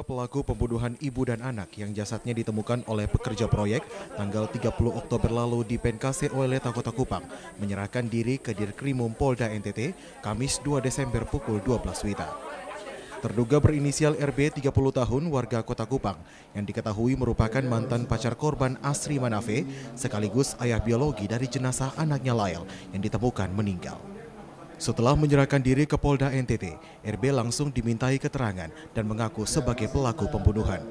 pelaku pembunuhan ibu dan anak yang jasadnya ditemukan oleh pekerja proyek tanggal 30 Oktober lalu di Penkase Oeleta, Kota Kupang, menyerahkan diri ke Dirkrimum Polda NTT, Kamis 2 Desember pukul 12 WITA. Terduga berinisial RB 30 tahun warga Kota Kupang yang diketahui merupakan mantan pacar korban Asri Manafe sekaligus ayah biologi dari jenazah anaknya Lael yang ditemukan meninggal. Setelah menyerahkan diri ke Polda NTT, RB langsung dimintai keterangan dan mengaku sebagai pelaku pembunuhan.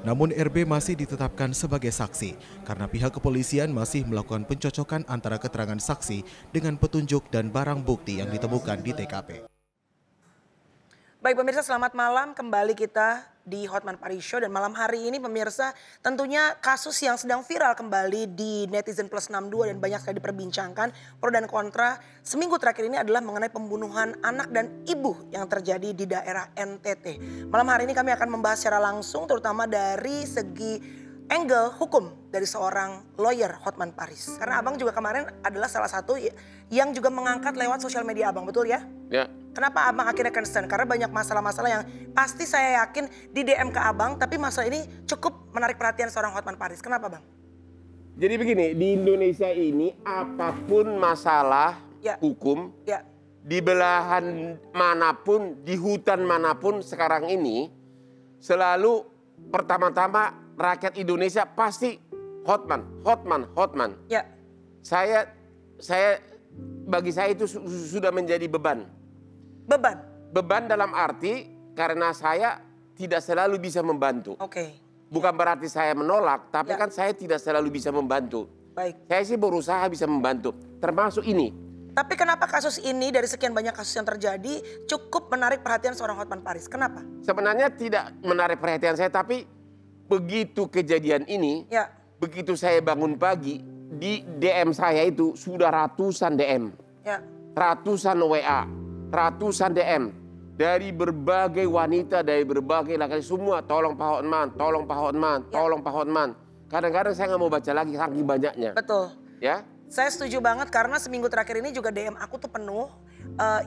Namun RB masih ditetapkan sebagai saksi karena pihak kepolisian masih melakukan pencocokan antara keterangan saksi dengan petunjuk dan barang bukti yang ditemukan di TKP. Baik pemirsa, selamat malam. Kembali kita di Hotman Paris Show dan malam hari ini pemirsa tentunya kasus yang sedang viral kembali di Netizen Plus 62 dan banyak sekali diperbincangkan pro dan kontra seminggu terakhir ini adalah mengenai pembunuhan anak dan ibu yang terjadi di daerah NTT. Malam hari ini kami akan membahas secara langsung terutama dari segi angle hukum dari seorang lawyer Hotman Paris. Karena abang juga kemarin adalah salah satu yang juga mengangkat lewat sosial media abang, betul ya? Ya. Kenapa abang akhirnya concern? Karena banyak masalah-masalah yang pasti saya yakin di DM ke abang, tapi masalah ini cukup menarik perhatian seorang Hotman Paris. Kenapa bang? Jadi begini, di Indonesia ini apapun masalah hukum, di belahan manapun, di hutan manapun sekarang ini, selalu pertama-tama rakyat Indonesia pasti Hotman. Ya. Bagi saya itu sudah menjadi beban. Beban dalam arti karena saya tidak selalu bisa membantu. Oke. Bukan berarti saya menolak, tapi kan saya tidak selalu bisa membantu. Baik. Saya sih berusaha bisa membantu, termasuk ini. Tapi kenapa kasus ini dari sekian banyak kasus yang terjadi cukup menarik perhatian seorang Hotman Paris? Kenapa? Sebenarnya tidak menarik perhatian saya, tapi begitu kejadian ini, begitu saya bangun pagi, di DM saya itu sudah ratusan DM. Ratusan WA, ratusan DM. Dari berbagai wanita, dari berbagai laki-laki semua, tolong Pak Hotman, tolong Pak Hotman, tolong Pak Hotman. Kadang-kadang saya nggak mau baca lagi, saking banyaknya. Betul. Ya. Saya setuju banget karena seminggu terakhir ini juga DM aku tuh penuh,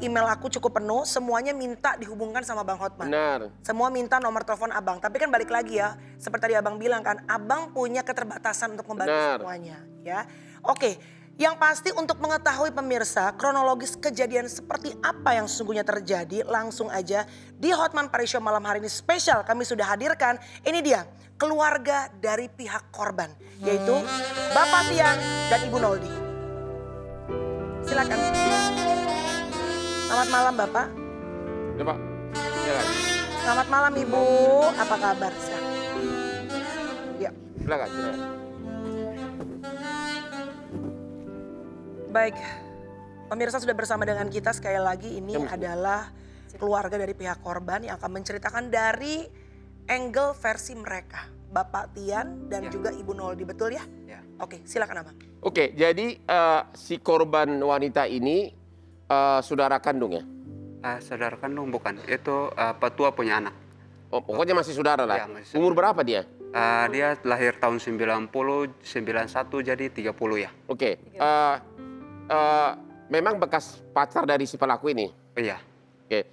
email aku cukup penuh, semuanya minta dihubungkan sama Bang Hotman. Benar. Semua minta nomor telepon abang, tapi kan balik lagi ya, seperti tadi abang bilang kan, abang punya keterbatasan untuk membantu semuanya. Ya, oke. Yang pasti untuk mengetahui pemirsa kronologis kejadian seperti apa yang sesungguhnya terjadi, langsung aja di Hotman Paris Show malam hari ini spesial kami sudah hadirkan. Ini dia keluarga dari pihak korban, yaitu Bapak Tian dan Ibu Noldi. Silakan. Selamat malam Bapak. Ya Pak, silakan. Selamat malam Ibu, apa kabar sekarang? Ya. Silakan. Baik, pemirsa sudah bersama dengan kita sekali lagi. Ini adalah keluarga dari pihak korban yang akan menceritakan dari angle versi mereka. Bapak Tian dan juga Ibu Noldi, betul ya? Oke, silakan Abang. Oke, jadi si korban wanita ini saudara kandung ya? Saudara kandung bukan, itu petua punya anak. Oh, pokoknya masih saudara lah. Ya, Umur berapa dia? Dia lahir tahun 90, 91 jadi 30 ya. Oke. Memang bekas pacar dari si pelaku ini? Iya. Oke.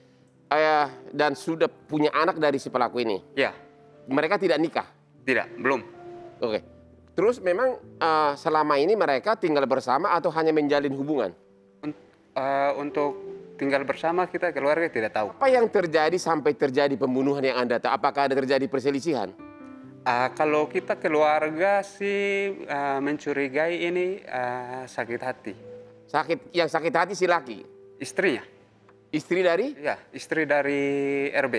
Dan sudah punya anak dari si pelaku ini? Iya. Mereka tidak nikah? Tidak, belum. Oke. Terus memang selama ini mereka tinggal bersama atau hanya menjalin hubungan? Untuk tinggal bersama kita keluarga tidak tahu. Apa yang terjadi sampai terjadi pembunuhan yang Anda tahu? Apakah ada terjadi perselisihan? Kalau kita keluarga sih mencurigai ini sakit hati. Yang sakit hati si laki? Istrinya. Istri dari? Ya, istri dari RB.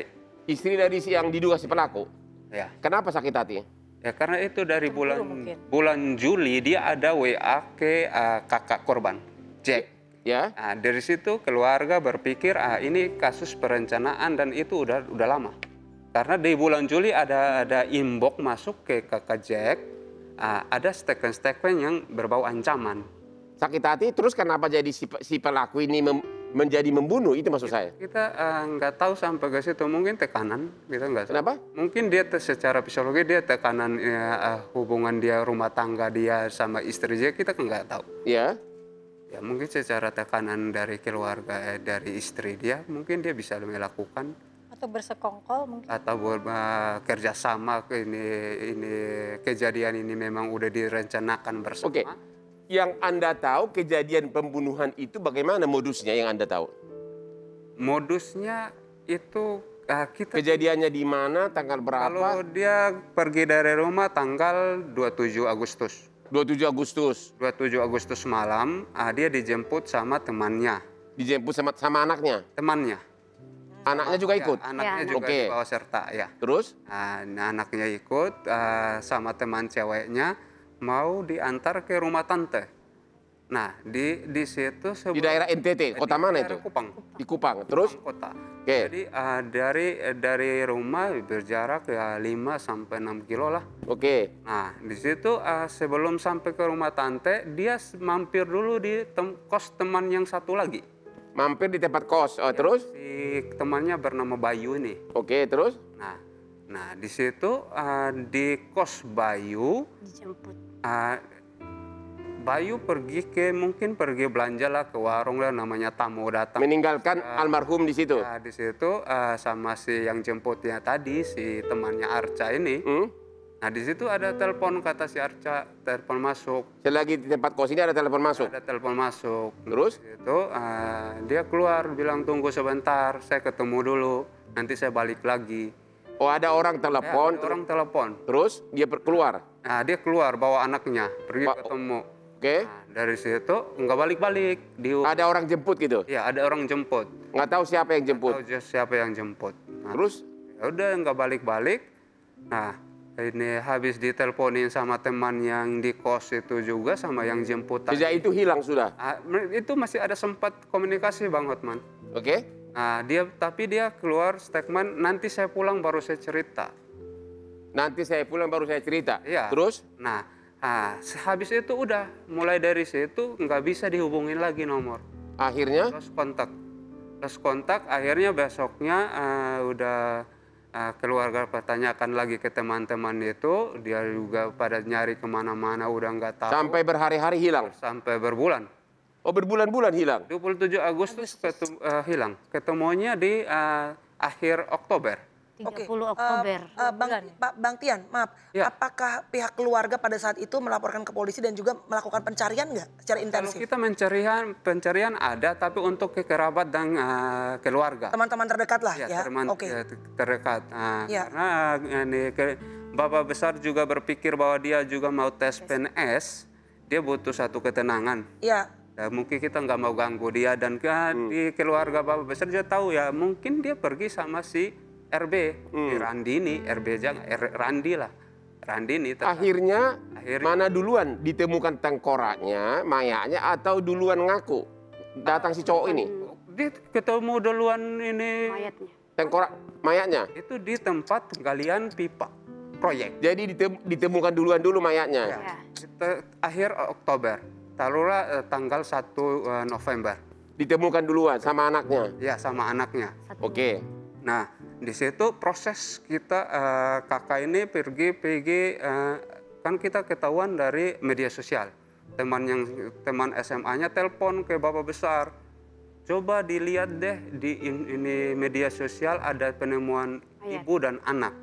Istri dari yang diduga si pelaku? Ya. Kenapa sakit hati? Ya karena itu dari bulan Juli dia ada WA ke kakak korban, Jack. Ya. Nah, dari situ keluarga berpikir ini kasus perencanaan dan itu udah lama. Karena di bulan Juli ada inbox masuk ke kakak Jack, ada statement-statement yang berbau ancaman. Sakit hati, terus kenapa jadi si pelaku ini menjadi membunuh, itu maksud saya? Kita nggak tahu sampai ke situ, mungkin tekanan, kita nggak tahu. Kenapa? Mungkin dia secara psikologi dia tekanan hubungan dia rumah tangga dia sama istri dia, kita nggak tahu. Ya. Ya mungkin secara tekanan dari keluarga dari istri dia, mungkin dia bisa melakukan. Atau atau bersekongkol mungkin? Atau kerjasama ini kejadian ini memang udah direncanakan bersama. Oke, yang Anda tahu kejadian pembunuhan itu bagaimana modusnya yang Anda tahu? Modusnya itu kita... Kejadiannya di mana, tanggal berapa? Kalau dia pergi dari rumah tanggal 27 Agustus. 27 Agustus. 27 Agustus malam, dia dijemput sama temannya. Dijemput sama anaknya? Temannya. Anaknya juga ikut? Ya, anaknya juga dibawa serta, ya. Terus? Nah, anaknya ikut sama teman ceweknya mau diantar ke rumah tante. Nah, di situ di daerah NTT, kota mana itu? Kupang. Di Kupang. Terus? Kota. Oke. Jadi dari rumah berjarak ya 5 sampai 6 kilo lah. Oke. Nah, di situ sebelum sampai ke rumah tante, dia mampir dulu di kos teman yang satu lagi. Mampir di tempat kos. Oh, terus? Si temannya bernama Bayu ini. Oke, terus? Nah di situ di kos Bayu Dijemput. Bayu mungkin pergi belanja lah ke warung lah, namanya tamu datang. Meninggalkan almarhum di situ? Ya, di situ sama si yang jemputnya tadi, si temannya Arca ini. Nah di situ ada telepon, kata si Arca, telepon masuk. Selagi di tempat kos ini ada telepon masuk? Ada telepon masuk. Terus? Itu dia keluar bilang tunggu sebentar, saya ketemu dulu, nanti saya balik lagi. Oh, ada orang telepon? Ya, ada orang telepon. Terus dia keluar? Nah dia keluar bawa anaknya, pergi ketemu. Oke. Nah, dari situ nggak balik-balik. Ada orang jemput gitu? Iya, ada orang jemput. Nggak tahu siapa yang jemput? Nggak tahu siapa yang jemput. Nah, terus? Ya udah nggak balik-balik. Nah, ini habis diteleponin sama teman yang di kos itu juga sama yang jemput. Sejak itu hilang sudah? Itu masih ada sempat komunikasi Bang Hotman. Oke. Nah, tapi dia keluar statement, nanti saya pulang baru saya cerita. Nanti saya pulang baru saya cerita? Iya. Terus? Nah, habis itu udah, mulai dari situ nggak bisa dihubungin lagi nomor. Akhirnya? Terus kontak, akhirnya besoknya udah keluarga pertanyakan lagi ke teman-teman itu, dia juga pada nyari kemana-mana udah nggak tahu. Sampai berhari-hari hilang? Sampai berbulan. Oh, berbulan-bulan hilang? 27 Agustus hilang. Ketemunya di akhir Oktober. 30 Oktober. Bang Tian, maaf. Ya. Apakah pihak keluarga pada saat itu melaporkan ke polisi dan juga melakukan pencarian nggak secara intensif? Kalau kita pencarian ada, tapi untuk ke kerabat dan keluarga. Teman-teman terdekat lah ya? Teman terdekat. Karena Bapak Besar juga berpikir bahwa dia juga mau tes PNS, dia butuh satu ketenangan. Iya. Mungkin kita nggak mau ganggu dia, dan di keluarga Bapak Besar juga tahu ya, mungkin dia pergi sama si RB, Randi ini, Randi lah. Randi ini. Akhirnya mana duluan ditemukan tengkoraknya, mayatnya, atau duluan ngaku datang si cowok ini? Dia ketemu duluan ini. Mayatnya. Tengkorak mayatnya? Itu di tempat galian pipa proyek. Jadi ditemukan duluan mayatnya? Ya. Akhir Oktober, taruhlah tanggal 1 November. Ditemukan duluan sama anaknya? Ya, sama anaknya. Oke. Nah, di situ proses kita kakak ini pergi kan kita ketahuan dari media sosial. Teman SMA-nya telepon ke Bapak Besar. Coba dilihat deh di ini media sosial ada penemuan ibu dan anak.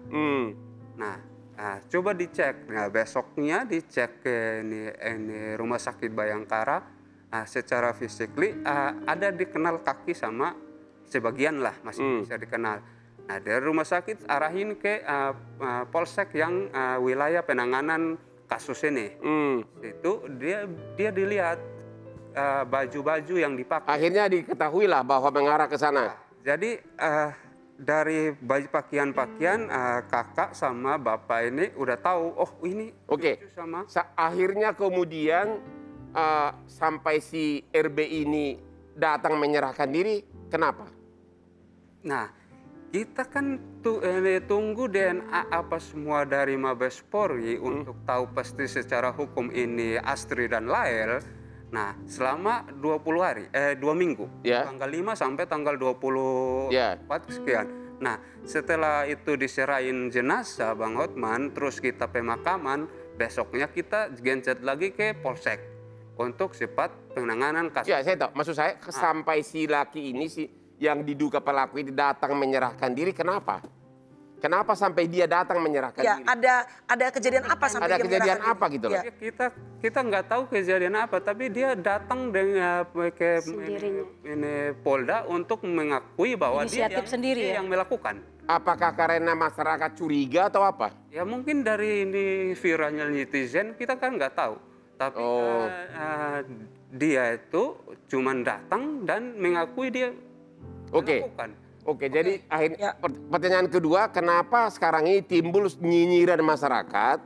Nah, coba dicek. Nah, besoknya dicek ke ini Rumah Sakit Bayangkara. Secara physically ada dikenal kaki sama sebagian lah masih bisa dikenal. Nah, dari rumah sakit arahin ke polsek yang wilayah penanganan kasus ini. Itu dia dilihat baju-baju yang dipakai. Akhirnya diketahui lah bahwa mengarah ke sana. Jadi dari baju pakaian kakak sama bapak ini udah tahu, oh ini sama. Akhirnya kemudian sampai si RB ini datang menyerahkan diri, kenapa? Nah, kita kan tunggu DNA apa semua dari Mabes Polri untuk tahu pasti secara hukum ini Astri dan Lael. Nah, selama 20 hari, 2 minggu, tanggal 5 sampai tanggal 24 sekian. Nah, setelah itu diserahin jenazah Bang Hotman, terus kita pemakaman, besoknya kita gencet lagi ke polsek untuk sifat penanganan kasus. Ya, saya tahu. Maksud saya sampai si laki ini yang diduga pelaku itu datang menyerahkan diri, kenapa? Kenapa sampai dia datang menyerahkan diri? Ada kejadian apa sampai ada dia kejadian menyerahkan apa diri? gitu loh? Kita nggak tahu kejadian apa, tapi dia datang dengan ke ini Polda untuk mengakui bahwa Inisiatif dia yang melakukan. Apakah karena masyarakat curiga atau apa? Ya mungkin dari ini viralnya netizen kita kan nggak tahu. Tapi dia itu cuman datang dan mengakui dia melakukan. Oke, jadi akhirnya pertanyaan kedua, kenapa sekarang ini timbul nyinyiran masyarakat?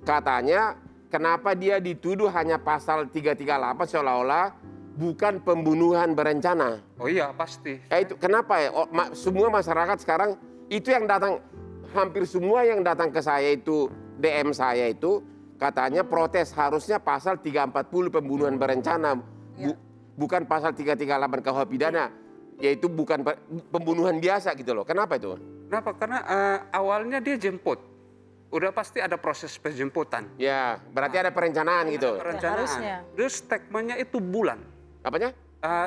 Katanya kenapa dia dituduh hanya pasal 338 seolah-olah bukan pembunuhan berencana. Oh iya, pasti. Itu kenapa ya? Semua masyarakat sekarang itu yang datang, hampir semua yang datang ke saya itu, DM saya itu katanya protes harusnya pasal 340 pembunuhan berencana, bukan pasal 338 KUH pidana. Yaitu bukan pembunuhan biasa gitu loh. Kenapa itu? Kenapa? Karena awalnya dia jemput. Udah pasti ada proses penjemputan. Ya, berarti ada perencanaan gitu. Perencanaan. Terus statementnya itu bulan. Apanya?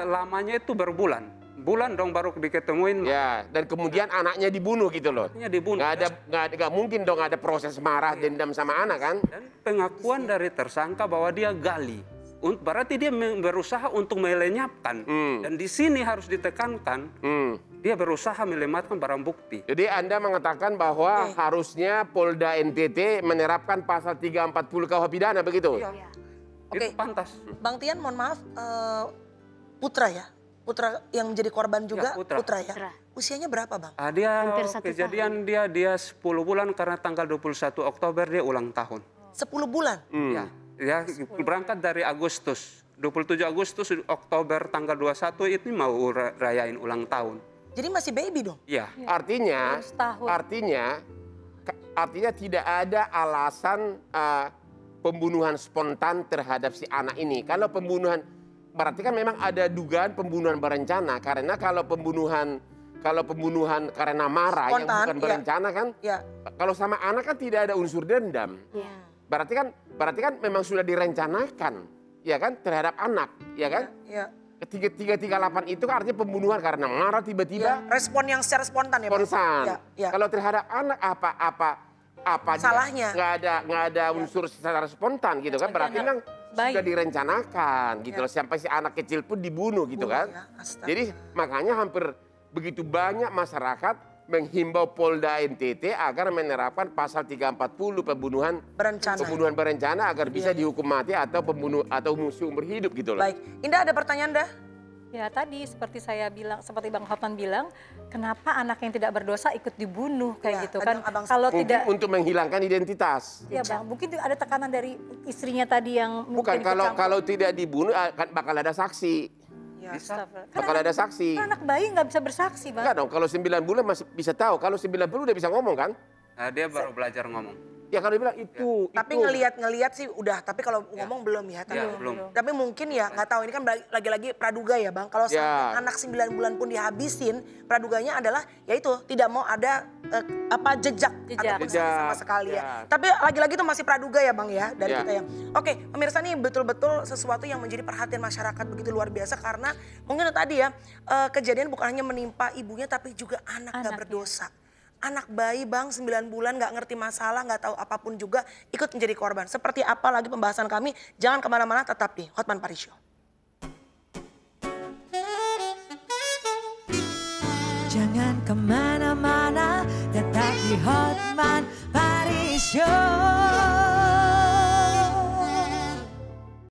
Lamanya itu berbulan. Bulan dong baru diketemuin. Ya, dan kemudian anaknya dibunuh gitu loh. Anaknya dibunuh. Nggak mungkin dong ada proses marah, dendam sama anak kan? Dan pengakuan dari tersangka bahwa dia gali. Berarti dia berusaha untuk melenyapkan. Dan di sini harus ditekankan, dia berusaha melenyapkan barang bukti. Jadi Anda mengatakan bahwa harusnya Polda NTT menerapkan pasal 340 KUH pidana begitu? Iya. Itu pantas. Bang Tian, mohon maaf, Putra ya? Putra yang menjadi korban juga, ya, Putra ya? Usianya berapa Bang? Dia kejadian dia 10 bulan karena tanggal 21 Oktober dia ulang tahun. 10 bulan? Ya, berangkat dari Agustus. 27 Agustus, Oktober tanggal 21 itu mau rayain ulang tahun. Jadi masih baby dong? Iya. Artinya tidak ada alasan pembunuhan spontan terhadap si anak ini. Kalau pembunuhan, berarti kan memang ada dugaan pembunuhan berencana. Karena kalau pembunuhan karena marah spontan, yang bukan berencana kan. Kalau sama anak kan tidak ada unsur dendam. Berarti kan memang sudah direncanakan, ya kan, terhadap anak, ya kan? 338 itu kan artinya pembunuhan karena marah tiba-tiba. Respon yang secara spontan ya, Spontan. Kalau terhadap anak apa salahnya? Nggak ada unsur secara spontan gitu kan? Berarti memang sudah direncanakan gitu loh. Sampai si anak kecil pun dibunuh gitu kan? Jadi makanya hampir begitu banyak masyarakat menghimbau Polda NTT agar menerapkan pasal 340 pembunuhan berencana agar bisa dihukum mati atau pembunuh atau seumur hidup gitu loh. Baik, Indah ada pertanyaan dah? Ya tadi seperti saya bilang, seperti Bang Hotman bilang, kenapa anak yang tidak berdosa ikut dibunuh kayak gitu kan? Kalau tidak untuk menghilangkan identitas. Ya Bang, mungkin ada tekanan dari istrinya tadi yang bukan kalau tidak dibunuh bakal ada saksi. Bakal ada saksi. Anak bayi nggak bisa bersaksi, Bang. Enggak dong, kalau 9 bulan masih bisa tahu. Kalau 90 udah bisa ngomong kan? Dia baru belajar ngomong. Ya kalau dia bilang itu. Tapi ngelihat sih udah, tapi kalau ngomong belum ya. Belum. Tapi mungkin ya nggak tahu, ini kan lagi-lagi praduga ya Bang. Kalau sampai anak 9 bulan pun dihabisin, praduganya adalah yaitu tidak mau ada jejak ataupun sama sekali ya. Tapi lagi-lagi itu masih praduga ya Bang ya dari kita ya. Oke, pemirsa nih betul-betul sesuatu yang menjadi perhatian masyarakat begitu luar biasa karena mungkin tadi ya kejadian bukan hanya menimpa ibunya tapi juga anak gak berdosa. Anak bayi Bang 9 bulan gak ngerti masalah, gak tahu apapun juga ikut menjadi korban. Seperti apa lagi pembahasan kami, jangan kemana-mana, tetap di Hotman Paris Show. Jangan kemana-mana, tetap di Hotman Paris Show.